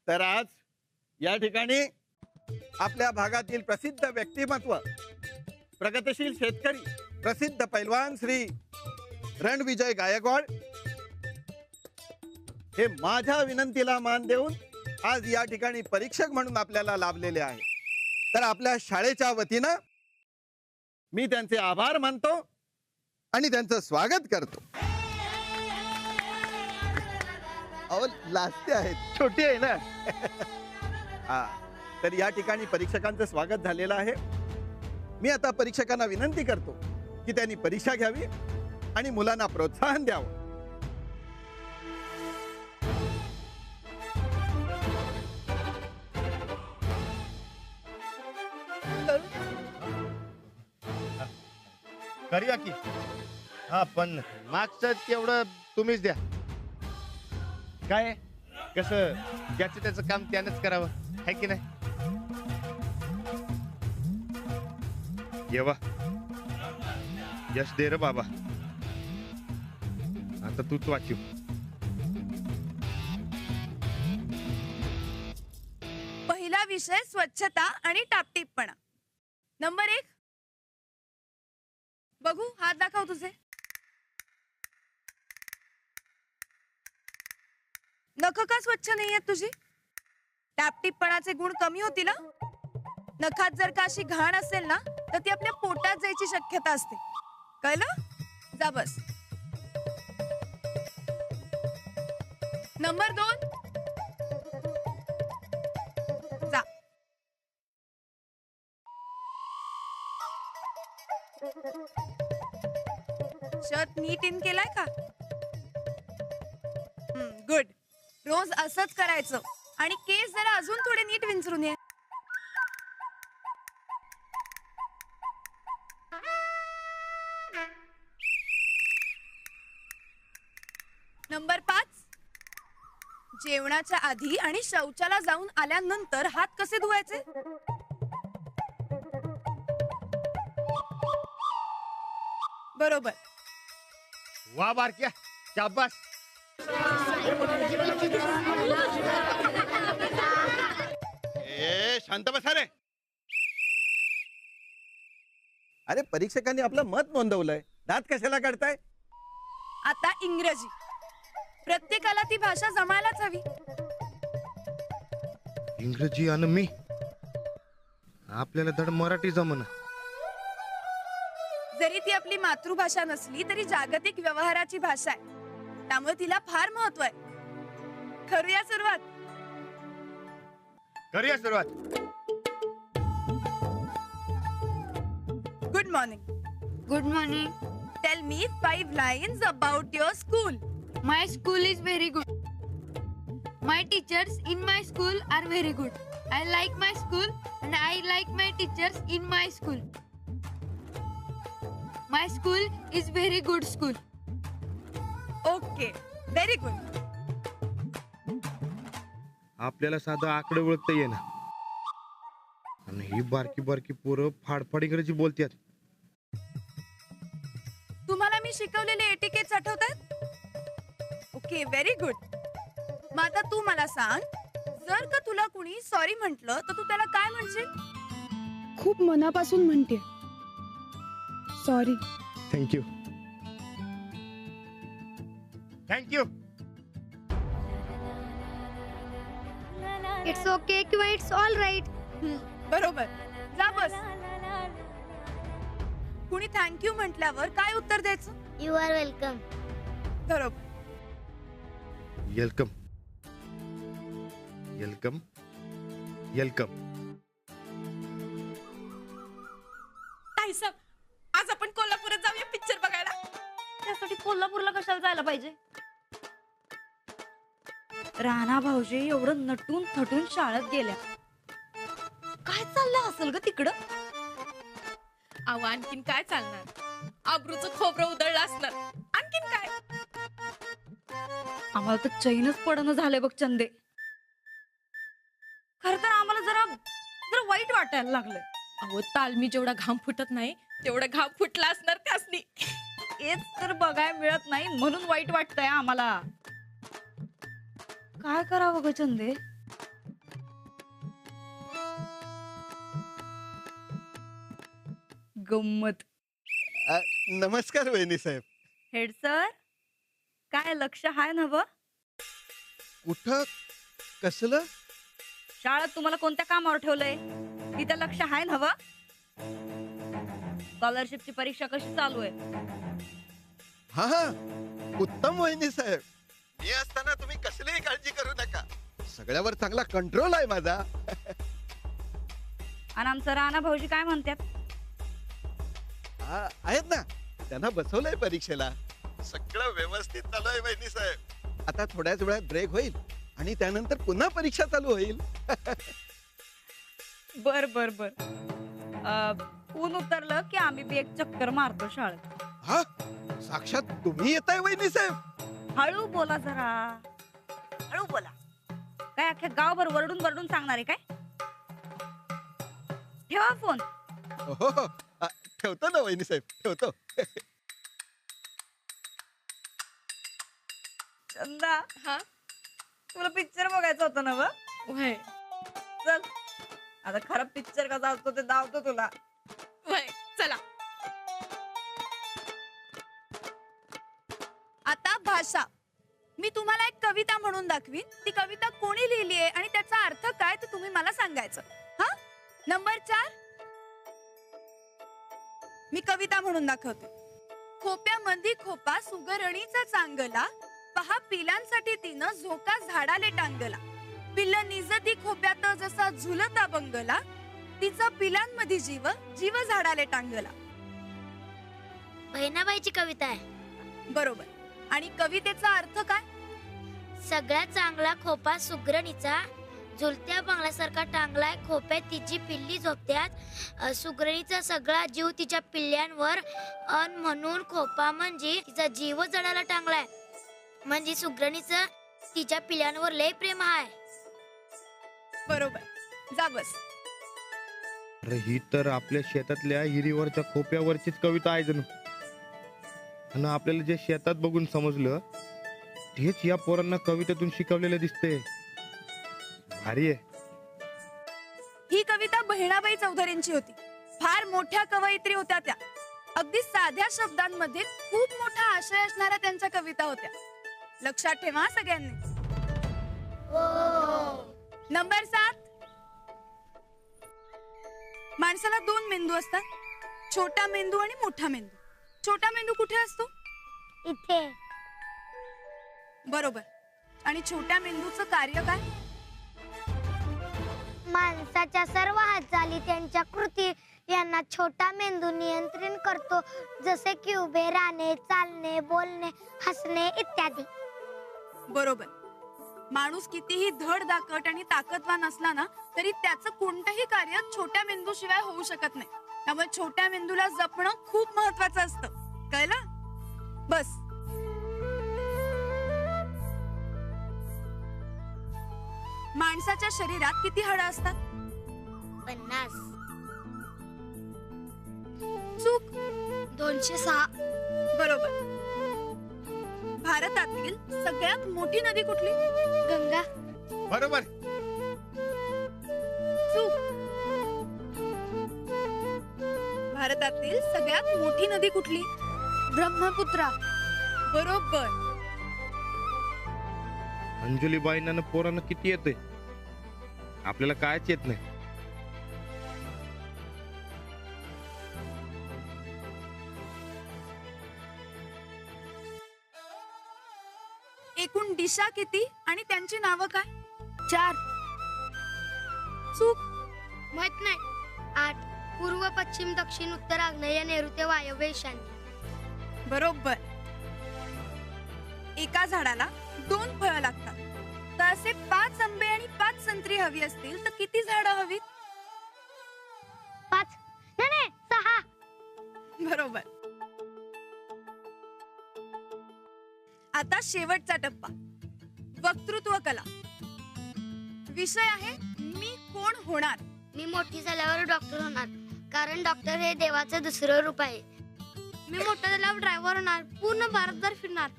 तर आज या ठिकाणी आपल्या भागातील प्रसिद्ध व्यक्तिमत्व, प्रगतशील शेतकरी, प्रसिद्ध पैलवान श्री रणविजय गायकवाड हे माझ्या विनंतीला मान देऊन आज या ठिकाणी परीक्षक म्हणून आपल्याला लाभलेले आहे. तर आपल्या शाळेच्या वतीनं मी त्यांचे आभार मानतो आणि त्यांचं स्वागत करतो. अहो लाजते आहेत, छोटी आहे ना. हा, तर या ठिकाणी परीक्षकांचं स्वागत झालेलं आहे. मी आता परीक्षकांना विनंती करतो की त्यांनी परीक्षा घ्यावी आणि मुलांना प्रोत्साहन द्यावं. करूया की. हा, पण मागचं तेवढं तुम्हीच द्या. काय कसं ज्याचं त्याचं काम त्यानंच करावं, है की नाही? येवा यश दे रे बाबा. आता तूच वाचीव. पहिला विषय स्वच्छता आणि टापटीपपणा. नंबर 1. बघू, हात दाखव तुझे. नख का स्वच्छ नाहीयेत तुझी? टापटीपपणाचे गुण कमी होतील. नखात जर का अशी घाण असेल ना तर ती आपल्या पोटात जायची शक्यता असते. कळलं? जा बस. नंबर 2. जा. शर्ट नीट इन केलाय का? गुड. रोज असंच करायचं आणि केस जरा अजून थोडे नीट विंचरून ये. नंबर 5. जेवणाच्या आधी आणि शौचाला जाऊन आल्यानंतर हात कसे धुवायचे? बरोबर. वा बारक्या, शाबास. शांत बसा रे. अरे परीक्षकांनी आपलं मत नोंदवलंय, दात कशाला काढताय? आता इंग्रजी. प्रत्येकाला ती भाषा जमायलाच हवी. इंग्रजी आणि मी, आपल्याला धड मराठी जमना. जरी ती आपली मातृभाषा नसली तरी जागतिक व्यवहाराची भाषा आहे, त्यामुळे तिला फार महत्व आहे. करूया सुरुवात. करूया सुरुवात. Good morning. Good morning. Tell me 5 lines about your school. My school is very good. My teachers in my school are very good. I like my school and I like my teachers in my school. My school is very good school. Okay, very good. आपल्याला साधं आकडे ओळखता येईना आणि ही बारकी बारकी पोरं फाडफाड इंग्रजी बोलतात. तुम्हाला मी शिकवलेले एटिकेट्स आठवतात? Okay, very good. मग आता तू मला सांग, जर का तुला कुणी सॉरी म्हटलं तर तू त्याला काय म्हणशील? खूप मनापासून म्हणते sorry. Thank you. Thank you. It's okay किंवा it's all right. बरोबर. जा बस. कुणी थँक्यू म्हटल्यावर काय उत्तर द्यायचं? You are welcome. बरोबर. वेलकम. वेलकम. वेलकम. ताई साहेब, आज आपण कोल्हापुरात जाऊया पिक्चर बघायला. त्यासाठी कोल्हापूरला कशाला जायला पाहिजे? राणा भाऊजी एवढं नटून थटून शाळेत गेल्या. काय चाललं असेल ग तिकडं? अहो, आणखीन काय चालणार? आब्रूचं खोबरं उधळलं असणार. आणखीन काय? आम्हाला तर चैनच पडणं झालंय बघ चंदे. खर तर आम्हाला जरा जरा वाईट वाटायला लागलंय. अहो, तालमी जेवढा घाम फुटत नाही तेवढा घाम फुटला असणार त्यासनी. हेच तर बघायला मिळत नाही म्हणून वाईट वाटतंय आम्हाला. काय करावं ग चंदे? गंमत. नमस्कार वहिनी साहेब. हेड सर, काय लक्ष हाय ना व? कुठं कसलं? शाळेत तुम्हाला कोणत्या कामावर ठेवलंय तिथं लक्ष हाय ना व? स्कॉलरशिपची परीक्षा कशी चालू आहे? हा हा, उत्तम वहिनी साहेब. मी असताना तुम्ही कसलीही काळजी करू नका. सगळ्यावर चांगला कंट्रोल आहे माझा. आणि आमचं राणा भाऊजी काय म्हणतात? आहेत ना, त्यांना बसवलंय परीक्षेला. सगळं व्यवस्थित चालू आहे वहिनी साहेब. आता थोड्याच वेळात ब्रेक होईल आणि त्यानंतर पुन्हा परीक्षा चालू होईल. बर बर बर. ऊन उतरलं की आम्ही बी एक चक्कर मारतो शाळेत. हा, साक्षात तुम्ही येताय वहिनी साहेब. हळू बोला जरा, हळू बोला. काय अख्ख्या गावभर वरडून वरडून सांगणार आहे काय? ठेवा फोन. हो हो, ठेवतो ना वहिनी साहेब, ठेवतो. चंदा, हा तुला पिक्चर बघायचा होता ना व? वय चल आता खरं पिक्चर कसा असतो ते दावतो तुला. वय चला. आता भाषा. मी तुम्हाला एक कविता म्हणून दाखवीन. ती कविता कोणी लिहिली आहे आणि त्याचा अर्थ काय ते तुम्ही मला सांगायचं. हा, नंबर 4. मी कविता म्हणून दाखवते. खोप्यामध्ये खोपा सुगरणीचा चांगला, पहा पिलांसाठी तिनं झोका झाडाले टांगला. पिल्ल निजती खोप्यात जसा झुलता बंगला, तिचा पिलांमध्ये जीव जीव झाडाले टांगला. बहिणाबाईची कविता आहे. बरोबर. आणि कवितेचा अर्थ काय? सगळ्यात चांगला खोपा सुगरणीचा, झुलत्या बंगल्यासारखा टांगलाय खोप्यात तिची पिल्ली झोपत्यात. सुगरणीचा सगळा जीव तिच्या पिल्ल्यांवर, अन म्हणून खोपा म्हणजे तिचा जीव जडाला टांगलाय. म्हणजे सुगरणीचं तिच्या पिल्ल्यांवर लय प्रेम आहे. बरोबर. जा बस. अरे ही तर आपल्या शेतातल्या हिरीवरच्या खोप्यावरचीच कविता आहे जणू. आणि आपल्याला जे शेतात बघून समजलं तेच या पोरांना कवितेतून शिकवलेलं दिसते. भारी आहे. ही कविता बहिणाबाई चौधरींची होती. फार मोठ्या कवयित्री होत्या त्या. अगदी साध्या शब्दांमध्ये खूप मोठा आशय असणाऱ्या त्यांच्या कविता होत्या. लक्षात ठेवा सगळ्यांनी. नंबर 7. माणसाला 2 मेंदू असतात, छोटा मेंदू आणि मोठा मेंदू. छोटा मेंदू कुठे असतो? इथे. बरोबर. आणि छोट्या मेंदूचं कार्य काय? माणसाच्या सर्व हालचाली, त्यांच्या कृती यांना छोटा मेंदू नियंत्रण करतो. जसे की उभे राहणे, चालणे, बोलणे, हसणे इत्यादी. बरोबर. माणूस कितीही धडधाकट आणि ताकदवान असला ना तरी त्याचं कोणतंही कार्य छोट्या मेंदू शिवाय होऊ शकत नाही. त्यामुळे छोट्या मेंदूला जपणं खूप महत्वाचं असतं. कळलं? बस. माणसाच्या शरीरात किती हाडं असतात? 50. चूक. 206. बरोबर. भारतातील सगळ्यात मोठी नदी कुठली? गंगा. बरोबर. चूक. भारतातील सगळ्यात मोठी नदी कुठली? ब्रह्मपुत्रा. बरोबर. अंजलीबाईंना पोरांना किती येते, आपल्याला कायच येत नाही. एकूण दिशा किती आणि त्यांची नावं काय? 4. चूक. माहित नाही. 8. पूर्व, पश्चिम, दक्षिण, उत्तर, आग्नेय, नैऋत्य, वायव्य, ईशान्य. बरोबर. एका झाडाला 2 फळं लागतात. तर असे 5 आंबे आणि 5 संत्री हवी असतील तर किती झाडं हवीत? 5. नाही 6. बरोबर. आता शेवटचा टप्पा, वक्तृत्व कला. विषय आहे मी कोण होणार. मी मोठी झाल्यावर डॉक्टर होणार, कारण डॉक्टर हे देवाचं दुसरं रूप आहे. मी मोठा झाल्यावर ड्रायव्हर होणार, पूर्ण भारतभर फिरणार.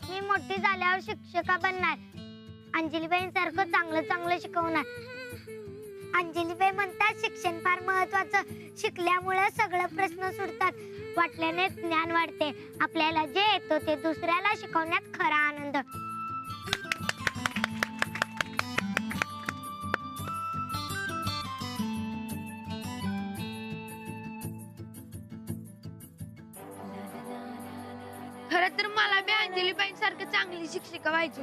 मी मोठी झाल्यावर शिक्षिका बनणार, अंजलीबाईंसारखं चांगलं चांगलं शिकवणार. अंजलीबाई म्हणतात शिक्षण फार महत्वाचं. शिकल्यामुळे सगळं प्रश्न सुटतात. वाटल्याने ज्ञान वाढते. आपल्याला जे येतो ते दुसऱ्याला शिकवण्यात खरा आनंद. खरं तर मला बी अंजलीबाई सारखं चांगली शिक्षिका व्हायची.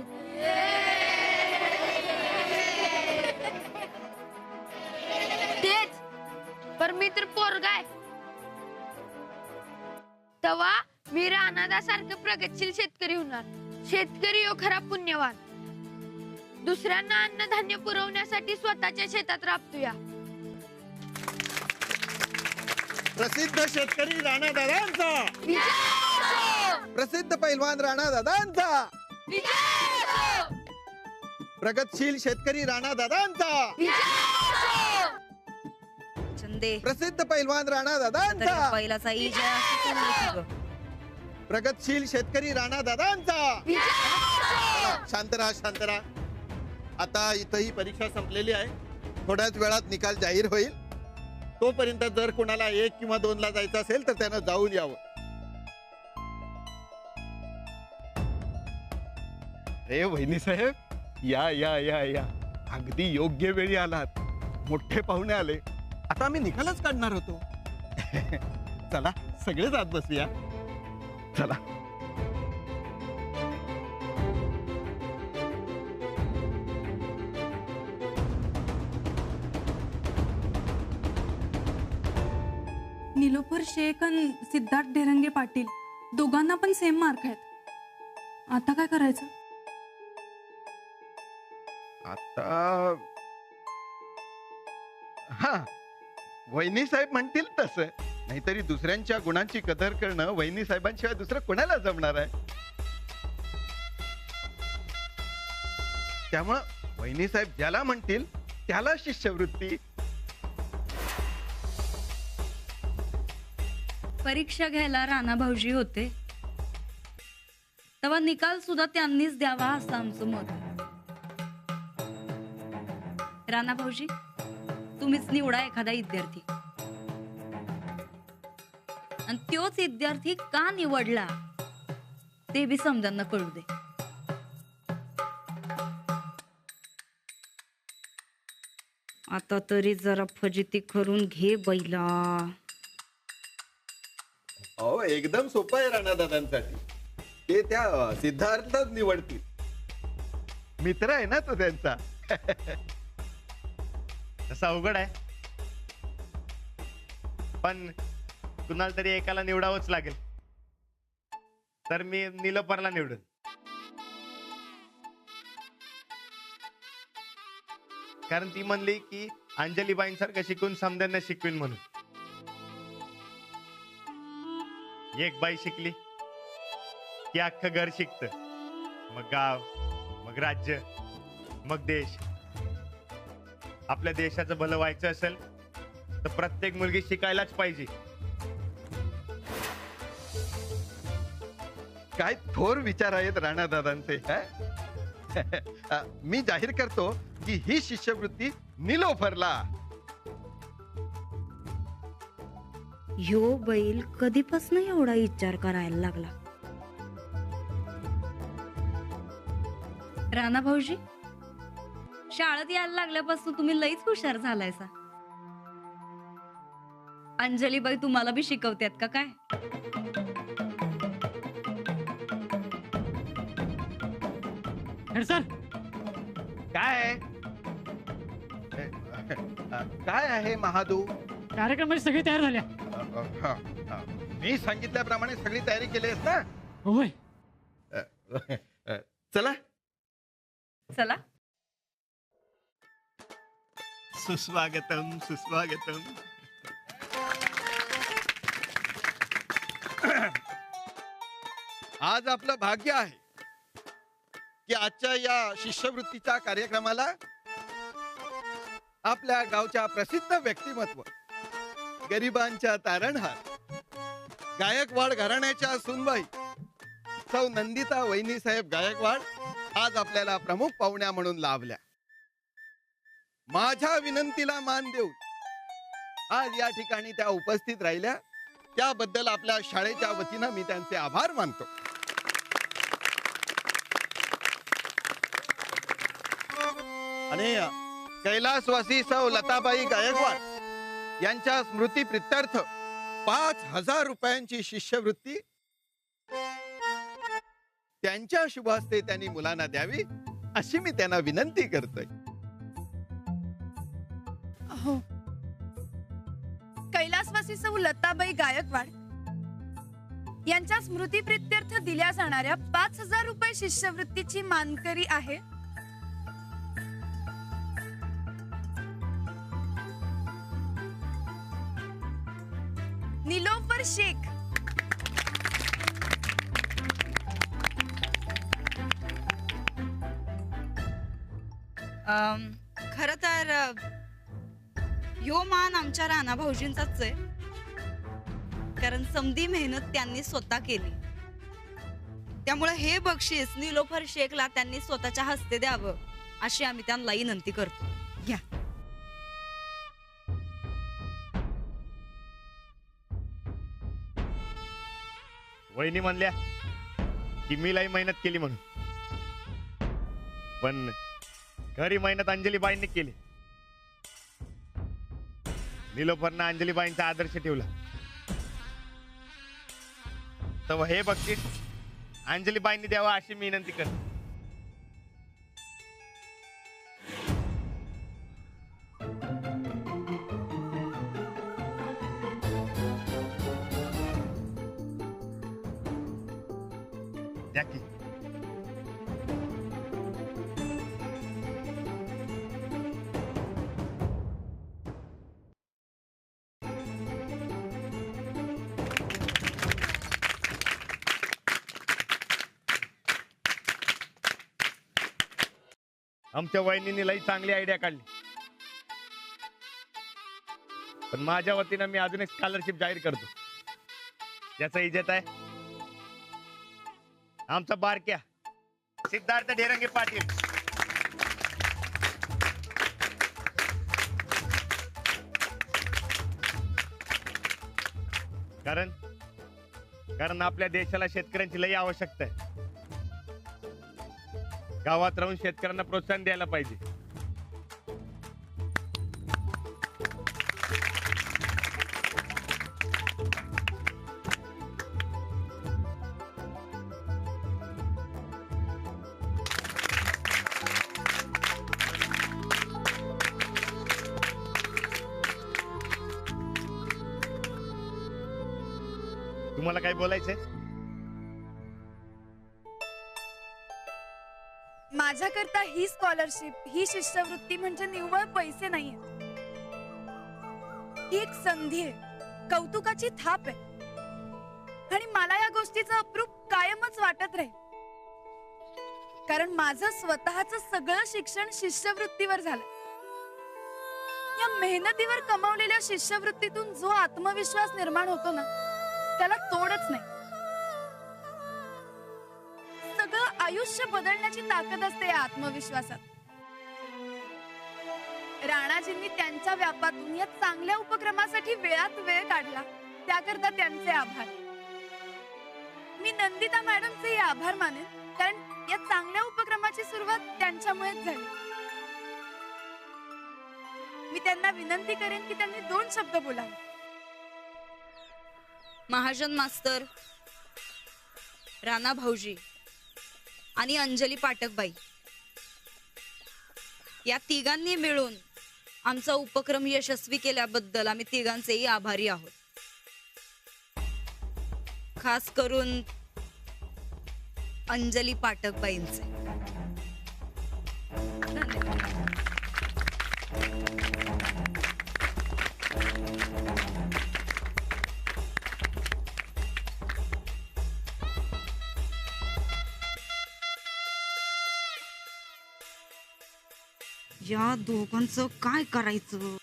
तेच पर मी तर पोरगा आहे. तेव्हा मी राणादासारखं प्रगतशील शेतकरी होणार. शेतकरी हो खरा पुण्यवान. दुसऱ्यांना अन्नधान्य पुरवण्यासाठी स्वतःच्या शेतात राबतोया. प्रसिद्ध शेतकरी राणा दादांचा, प्रसिद्ध पैलवान राणा दादांचा, प्रगतशील शेतकरी राणा दादांचा, चंदे प्रसिद्ध पैलवान राणा दादांचा, पहिलाचा इजा प्रगतशील शेतकरी राणा दादांचा. शांत राहा, शांत राहा. आता इथं ही परीक्षा संपलेली आहे. थोड्याच वेळात निकाल जाहीर होईल. तोपर्यंत जर कोणाला 1 किंवा 2 ला जायचं असेल तर त्यानं जाऊन यावं. अरे वहिनी साहेब, या या या या, अगदी योग्य वेळी आलात. मोठे पाहुणे आले. आता आम्ही निकालच काढणार होतो. चला सगळेच आत बसूया. चला. निलोफर शेख आणि सिद्धार्थ ढेरंगे पाटील दोघांना पण सेम मार्क आहेत. आता काय करायचं? आता हा, वहिनी साहेब म्हणतील तसं. नाहीतरी दुसऱ्यांच्या गुणांची कदर करणं वहिनी साहेबांशिवाय दुसरं कोणाला जमणार आहे? त्यामुळं वहिनी साहेब ज्याला म्हणतील त्याला शिष्यवृत्ती. परीक्षा घ्यायला राणा भाऊजी होते तेव्हा निकाल सुद्धा त्यांनीच द्यावा असं आमचं मत. राणा भाऊजी, तुम्हीच निवडा एखादा विद्यार्थी. आणि तोच विद्यार्थी का निवडला ते बी समजांना कळू दे. आता तरी जरा फजिती करून घे बैला. अहो, एकदम सोपं आहे राणा दादांसाठी. ते त्या सिद्धार्थच निवडतील. मित्र आहे ना तो त्यांचा. तसं अवघड आहे, पण कुणाला तरी एकाला निवडावंच लागेल. तर मी निलोफरला निवडून. कारण ती म्हणली की अंजलीबाईंसारखं शिकून समद्यांना शिकवीन म्हणून. एक बाई शिकली की अख्खं घर शिकत, मग गाव, मग राज्य, मग देश. आपल्या देशाचं भलं व्हायचं असेल तर प्रत्येक मुलगी शिकायलाच पाहिजे. काय थोर विचार आहेत राणा दादांचे. मी जाहीर करतो की ही शिष्यवृत्ती निलोफरला. ह्यो बैल कधीपासून एवढा विचार करायला लागला? राणा भाऊजी, शाळेत यायला लागल्यापासून तुम्ही लईच हुशार झालायसा. अंजलीबाई तुम्हाला बी शिकवतात का काय? सर, काय काय आहे महादू? कार्यक्रमाची सगळी तयार झाल्या. मी सांगितल्याप्रमाणे सगळी तयारी केली आहेस ना? होय. चला चला. सुस्वागतम, सुस्वागतम. आज आपलं भाग्य आहे की आजच्या या शिष्यवृत्तीच्या कार्यक्रमाला आपल्या गावच्या प्रसिद्ध व्यक्तिमत्व, गरिबांच्या तारणहार, गायकवाड घराण्याच्या सुनबाई सौ नंदिता वहिनी साहेब गायकवाड आज आपल्याला प्रमुख पाहुण्या म्हणून लाभल्या. माझ्या विनंतीला मान देऊन आज या ठिकाणी त्या उपस्थित राहिल्या, त्याबद्दल आपल्या शाळेच्या वतीनं मी त्यांचे आभार मानतो. आणि कैलासवासी सौ लताबाई गायकवाड यांच्या स्मृती प्रित्यर्थ 5,000 रुपयांची शिष्यवृत्ती त्यांच्या शुभ हस्ते त्यांनी मुलांना द्यावी अशी मी त्यांना विनंती करतोय. हो, कैलासवासी सौ लताबाई गायकवाड यांच्या स्मृती प्रित्यर्थ दिल्या जाणाऱ्या 5,000 रुपये शिष्यवृत्तीची मानकरी आहे निलोफर शेख. खर तर ह्यो मान आमच्या राणा भाऊजींचाच आहे, कारण समधी मेहनत त्यांनी स्वतः केली. त्यामुळे हे बक्षीस निलोफर शेखला त्यांनी स्वतःच्या हस्ते द्यावं अशी आम्ही त्यांना विनंती करतो. घ्या. वहिनी म्हणल्या की मी लई मेहनत केली म्हणून, पण खरी मेहनत अंजलीबाईंनी केली. निलोफरनं अंजलीबाईंचा आदर्श ठेवला, तर हे बक्षीस अंजलीबाईंनी द्यावा अशी मी विनंती करतो. जॅकी, आमच्या वहिनीने लई चांगली आयडिया काढली, पण माझ्या वतीनं मी अजून एक स्कॉलरशिप जाहीर करतो. ज्याचा इज्जत आहे आमचा बारक्या सिद्धार्थ ढेरंगे पाटील. कारण आपल्या देशाला शेतकऱ्यांची लई आवश्यकता आहे. गावात राहून शेतकऱ्यांना प्रोत्साहन द्यायला पाहिजे. तुम्हाला काय बोलायचंय? माझ्याकरता ही स्कॉलरशिप, ही शिष्यवृत्ती म्हणजे निव्वळ पैसे नाहीये. ही एक संधी आहे, कौतुकाची थाप आहे, आणि मला या गोष्टीचं अप्रूप कायमच वाटत राहील. कारण माझं स्वतःचं सगळं शिक्षण शिष्यवृत्तीवर झालं. या मेहनतीवर कमावलेल्या शिष्यवृत्तीतून जो आत्मविश्वास निर्माण होतो ना, त्याला तोडच नाही. सगळं आयुष्य बदलण्याची ताकद असते या आत्मविश्वासात. राणाजींनी त्यांच्या व्यापातून या चांगल्या उपक्रमासाठी वेळात वेळ काढला, त्याकरता त्यांचे आभार. मी नंदिता मॅडमचे आभार मानेन, कारण या चांगल्या उपक्रमाची सुरुवात त्यांच्यामुळेच झाली. मी त्यांना विनंती करेन की त्यांनी 2 शब्द बोलावे. महाजन मास्तर, राणा भाऊजी आणि अंजली पाठकबाई या तिघांनी मिळून आमचा उपक्रम यशस्वी केल्याबद्दल आम्ही तिघांचेही आभारी आहोत. खास करून अंजली पाठकबाईंचे धन्यवाद. या दोघांचं काय करायचं?